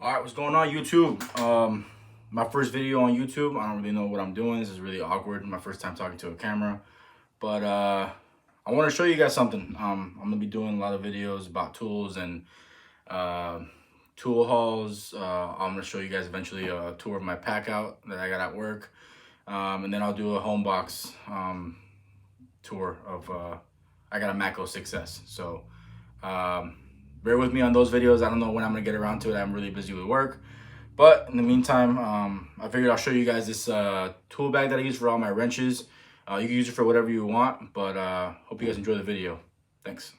All right, what's going on, YouTube? My first video on YouTube. I don't really know what I'm doing. This is really awkward. My first time talking to a camera, but I want to show you guys something. I'm gonna be doing a lot of videos about tools and tool hauls. I'm gonna show you guys eventually a tour of my pack out that I got at work, and then I'll do a home box tour of I got a Mac 06S. So bear with me on those videos. I don't know when I'm gonna get around to it. I'm really busy with work. But in the meantime, I figured I'll show you guys this tool bag that I use for all my wrenches. You can use it for whatever you want, but hope you guys enjoy the video. Thanks.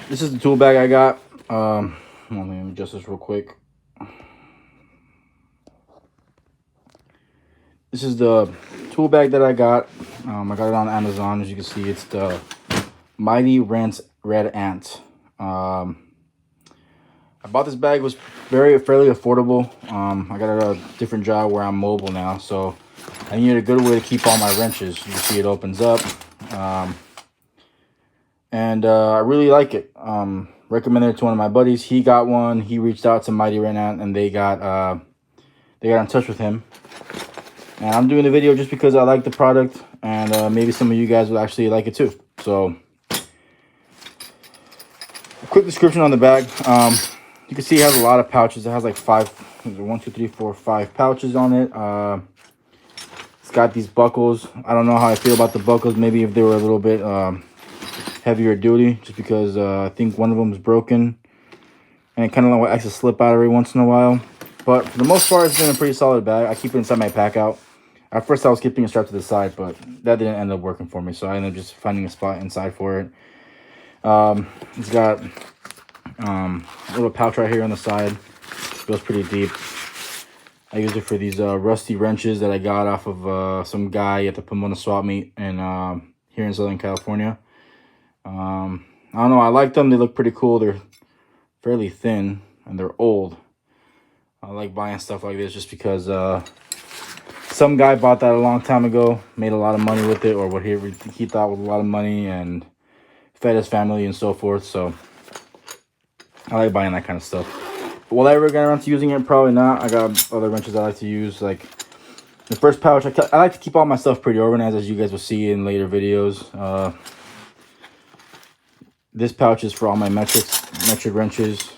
This is the tool bag I got. Let me adjust this real quick. This is the tool bag that I got. I got it on Amazon. As you can see, it's the Mighty Red Ant. I bought this bag. It was fairly affordable. I got a different job where I'm mobile now, so I needed a good way to keep all my wrenches. You can see it opens up, and I really like it. Recommended it to one of my buddies. He got one. He reached out to Mighty Red Ant, and they got in touch with him. And I'm doing the video just because I like the product, and maybe some of you guys will actually like it too. So, a quick description on the bag. You can see it has a lot of pouches. It has like 5 pouches on it. It's got these buckles. I don't know how I feel about the buckles. Maybe if they were a little bit heavier duty, just because I think one of them is broken. And it kind of likes to slip out every once in a while. But for the most part, it's been a pretty solid bag. I keep it inside my pack out. At first, I was keeping it strapped to the side, but that didn't end up working for me. So I ended up just finding a spot inside for it. It's got a little pouch right here on the side. It goes pretty deep. I use it for these rusty wrenches that I got off of some guy at the Pomona swap meet in here in Southern California. I don't know, I like them. They look pretty cool. They're fairly thin and they're old. I like buying stuff like this just because some guy bought that a long time ago, made a lot of money with it, or what he thought was a lot of money, and fed his family and so forth. So I like buying that kind of stuff. But will I ever get around to using it? Probably not. I got other wrenches I like to use. Like the first pouch, I like to keep all my stuff pretty organized, as you guys will see in later videos. This pouch is for all my metric wrenches.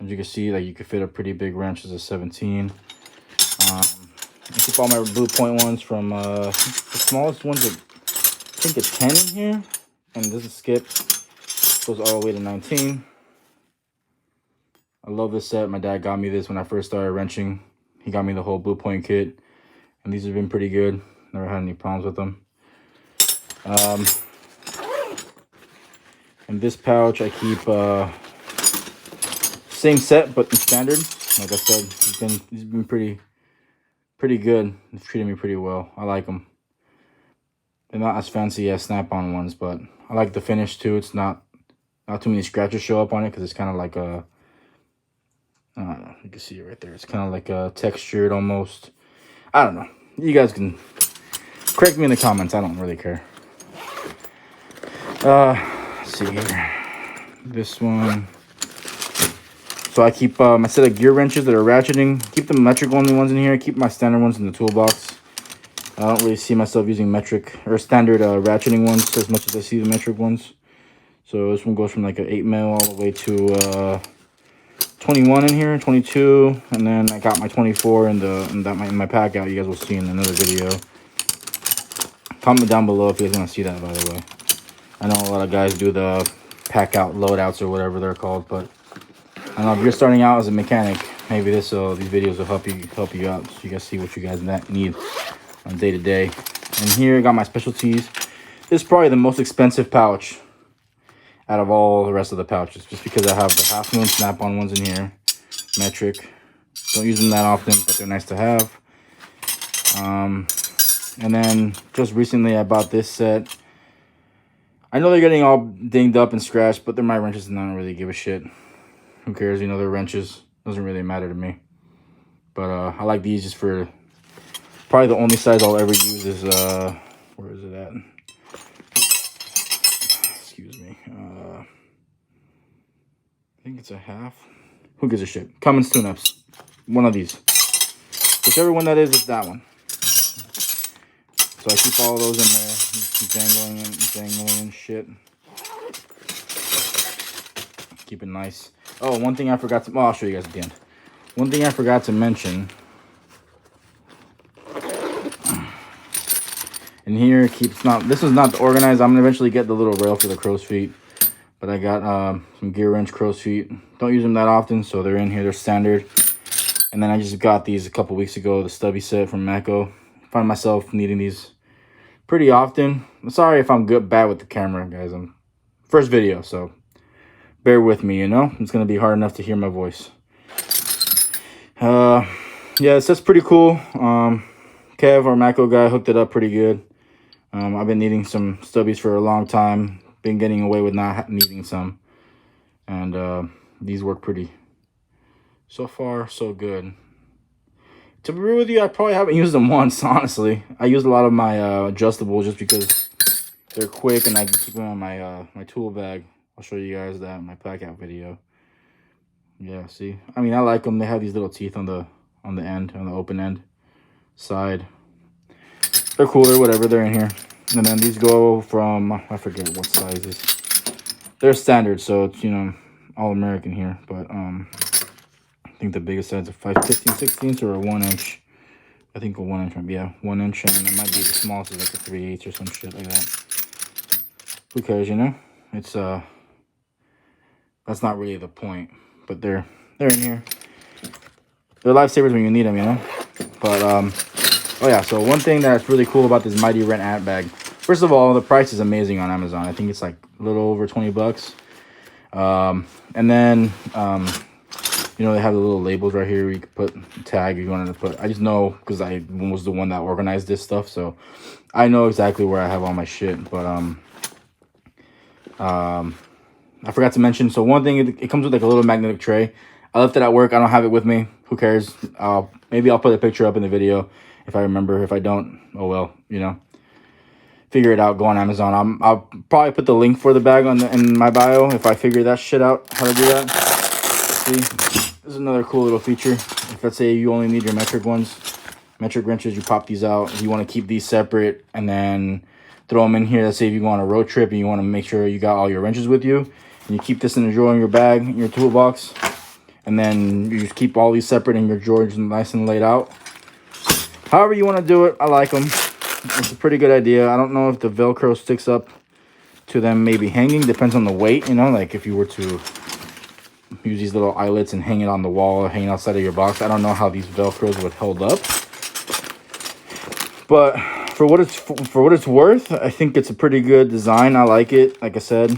As you can see, like you could fit a pretty big wrench as a 17. I keep all my blue point ones from the smallest ones. I think a 10 in here, and this is skip. Goes all the way to 19. I love this set. My dad got me this when I first started wrenching. He got me the whole blue point kit, and these have been pretty good. Never had any problems with them. In this pouch, I keep same set but in standard. Like I said, he's been pretty good. He's treated me pretty well. I like them. They're not as fancy as Snap-on ones, but I like the finish too. It's not too many scratches show up on it because it's kind of like a, I don't know, you can see it right there. It's kind of like a textured almost. I don't know. You guys can correct me in the comments. I don't really care. Let's see here. This one. So I keep my set of gear wrenches that are ratcheting. Keep the metric only ones in here. Keep my standard ones in the toolbox. I don't really see myself using metric or standard ratcheting ones as much as I see the metric ones. So this one goes from like an 8 mil all the way to 21 in here, 22, and then I got my 24 in my pack out. You guys will see in another video. Comment down below if you guys want to see that, by the way. I know a lot of guys do the pack out loadouts or whatever they're called, but I don't know, if you're starting out as a mechanic, maybe these videos will help you out, so you guys see what you guys need on day to day. And here I got my specialties. This is probably the most expensive pouch out of all the rest of the pouches, just because I have the half moon Snap-on ones in here, metric. Don't use them that often, but they're nice to have. And then just recently I bought this set. I know they're getting all dinged up and scratched, but they're my wrenches and I don't really give a shit. Who cares? You know, they're wrenches. Doesn't really matter to me. But I like these just for probably the only size I'll ever use is where is it at? Excuse me. I think it's a half. Who gives a shit? Cummins tune-ups. One of these. Whichever one that is that one. So I keep all those in there. Dangling and shit. Keep it nice. Oh, one thing I forgot to... Well, I'll show you guys at the end. One thing I forgot to mention. And here it keeps not... This is not organized. I'm going to eventually get the little rail for the crow's feet. But I got some gear wrench crow's feet. Don't use them that often, so they're in here. They're standard. And then I just got these a couple weeks ago, the stubby set from Mako. Find myself needing these pretty often. I'm sorry if I'm bad with the camera, guys. I'm first video, so bear with me, you know? It's going to be hard enough to hear my voice. Yeah, that's pretty cool. Kev, our Mako guy, hooked it up pretty good. I've been needing some stubbies for a long time. Been getting away with not needing some. And these work pretty. So far, so good. To be real with you, I probably haven't used them once, honestly. I use a lot of my adjustable just because they're quick and I can keep them on my my tool bag. I'll show you guys that in my pack out video. Yeah, see? I mean, I like them. They have these little teeth on the end, on the open end side. They're cool, they're whatever, they're in here. And then these go from, I forget what sizes. They're standard, so it's, you know, all American here. But I think the biggest size is 5/15/16 or a 1 inch. I think a 1 inch might be, yeah, 1 inch, and it might be the smallest is like a 3/8 or some shit like that. Who cares, you know? It's that's not really the point, but they're in here. They're lifesavers when you need them, you know. But oh yeah, so one thing that's really cool about this Mighty Rent Ant bag. First of all, the price is amazing on Amazon. I think it's like a little over 20 bucks. And then you know, they have the little labels right here where you could put a tag if you wanted to put. I just know because I was the one that organized this stuff, so I know exactly where I have all my shit. But I forgot to mention. So one thing, it comes with like a little magnetic tray. I left it at work. I don't have it with me. Who cares? Maybe I'll put a picture up in the video if I remember. If I don't, oh well. You know, figure it out. Go on Amazon. I'll probably put the link for the bag in my bio if I figure that shit out. How to do that. See, this is another cool little feature. If let's say you only need your metric wrenches, you pop these out. If you want to keep these separate and then throw them in here. Let's say if you go on a road trip and you want to make sure you got all your wrenches with you, and you keep this in a drawer in your bag, in your toolbox, and then you just keep all these separate in your drawers nice and laid out. However you want to do it, I like them. It's a pretty good idea. I don't know if the Velcro sticks up to them maybe hanging. Depends on the weight, you know, like if you were to use these little eyelets and hang it on the wall or hang it outside of your box. I don't know how these Velcros would hold up. But for what it's worth, I think it's a pretty good design. I like it. Like I said,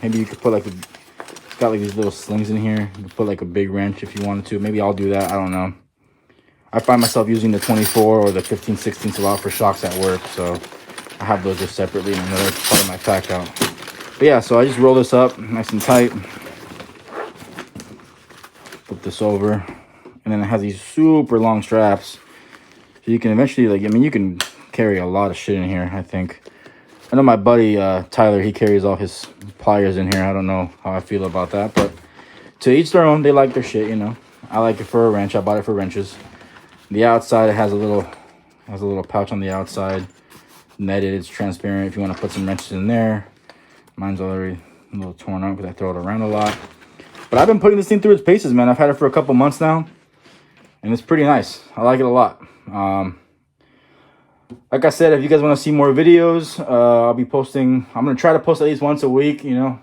maybe you could put like it's got like these little slings in here. You could put like a big wrench if you wanted to. Maybe I'll do that. I don't know. I find myself using the 24 or the 15/16 a lot for shocks at work, so I have those just separately in another part of my pack out. But yeah, so I just roll this up nice and tight. Flip this over, and then it has these super long straps, so you can eventually, like, I mean, you can carry a lot of shit in here. I think. I know my buddy Tyler, he carries all his pliers in here. I don't know how I feel about that, but to each their own. They like their shit, you know. I like it for a wrench. I bought it for wrenches. The outside, it has a little pouch on the outside, netted. It's transparent if you want to put some wrenches in there. Mine's already a little torn up because I throw it around a lot. But I've been putting this thing through its paces, man. I've had it for a couple months now, and it's pretty nice. I like it a lot. Like I said, if you guys want to see more videos, I'll be posting. I'm going to try to post at least once a week, you know.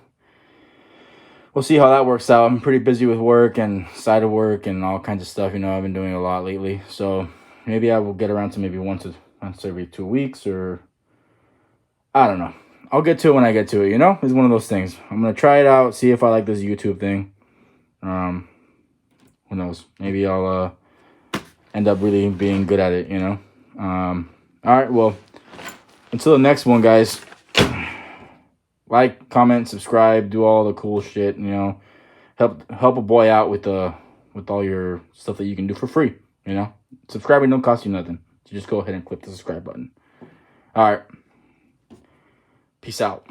We'll see how that works out. I'm pretty busy with work and side of work and all kinds of stuff. You know, I've been doing a lot lately. So maybe I will get around to maybe once every 2 weeks, or I don't know. I'll get to it when I get to it, you know? It's one of those things. I'm going to try it out, see if I like this YouTube thing. Who knows? Maybe I'll end up really being good at it, you know? All right, well, until the next one, guys. Like, comment, subscribe, do all the cool shit, you know. Help a boy out with all your stuff that you can do for free, you know. Subscribing don't cost you nothing. So just go ahead and click the subscribe button. All right. Peace out.